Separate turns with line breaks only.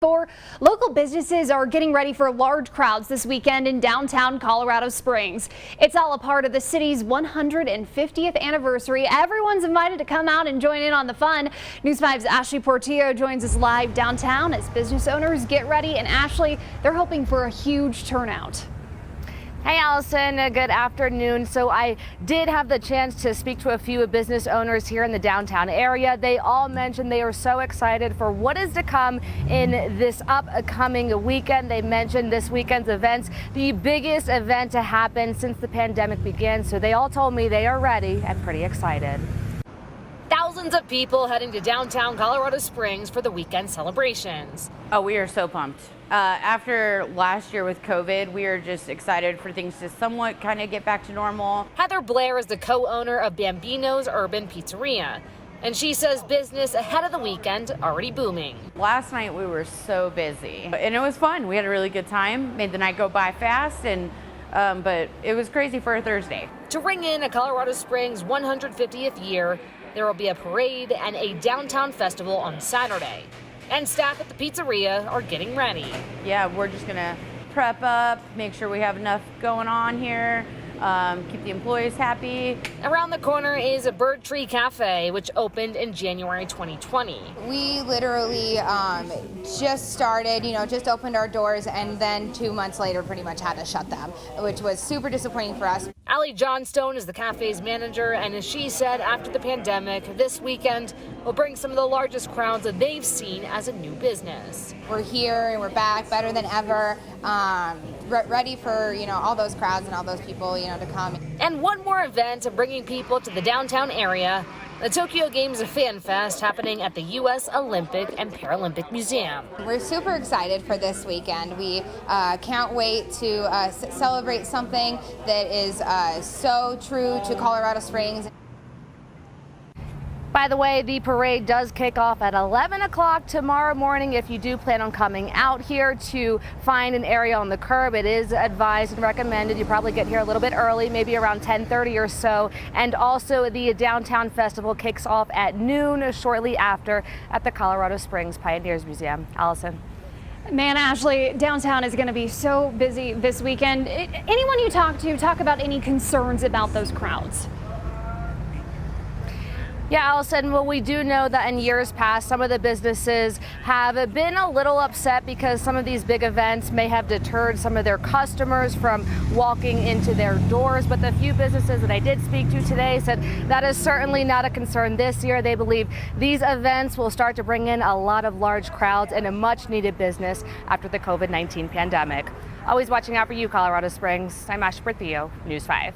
Local businesses are getting ready for large crowds this weekend in downtown Colorado Springs. It's all a part of the city's 150th anniversary. Everyone's invited to come out and join in on the fun. News 5's Ashley Portillo joins us live downtown as business owners get ready. And Ashley, they're hoping for a huge turnout.
Hey Allison, good afternoon. So I did have the chance to speak to a few business owners here in the downtown area. They all mentioned they are so excited for what is to come in this upcoming weekend. They mentioned this weekend's events, the biggest event to happen since the pandemic began. So they all told me they are ready and pretty excited.
Thousands of people heading to downtown Colorado Springs for the weekend celebrations.
Oh, we are so pumped. After last year with COVID, we are just excited for things to somewhat kind of get back to normal.
Heather Blair is the co-owner of Bambino's Urban Pizzeria, and she says business ahead of the weekend already booming.
Last night we were so busy, and it was fun. We had a really good time, made the night go by fast, and but it was crazy for a Thursday.
To ring in a Colorado Springs 150th year, there will be a parade and a downtown festival on Saturday. And staff at the pizzeria are getting ready.
Yeah, we're just gonna prep up, make sure we have enough going on here, keep the employees happy.
Around the corner is a Bird Tree Cafe, which opened in January 2020.
We literally just started, just opened our doors, and then 2 months later pretty much had to shut them, which was super disappointing for us.
Allie Johnstone is the cafe's manager, and as she said, after the pandemic, this weekend will bring some of the largest crowds that they've seen as a new business.
We're here and we're back better than ever, ready for all those crowds and all those people to come.
And one more event bringing people to the downtown area, the Tokyo Games Fan Fest happening at the U.S. Olympic and Paralympic Museum.
We're super excited for this weekend. We can't wait to celebrate something that is so true to Colorado Springs.
By the way, the parade does kick off at 11 o'clock tomorrow morning. If you do plan on coming out here to find an area on the curb, it is advised and recommended you probably get here a little bit early, maybe around 10:30 or so. And also the downtown festival kicks off at noon shortly after at the Colorado Springs Pioneers Museum. Allison.
Man, Ashley, downtown is going to be so busy this weekend. Anyone you talk about any concerns about those crowds?
Yeah, Allison, well, we do know that in years past, some of the businesses have been a little upset because some of these big events may have deterred some of their customers from walking into their doors. But the few businesses that I did speak to today said that is certainly not a concern this year. They believe these events will start to bring in a lot of large crowds and a much needed business after the COVID-19 pandemic. Always watching out for you, Colorado Springs. I'm Ashley Portillo, News 5.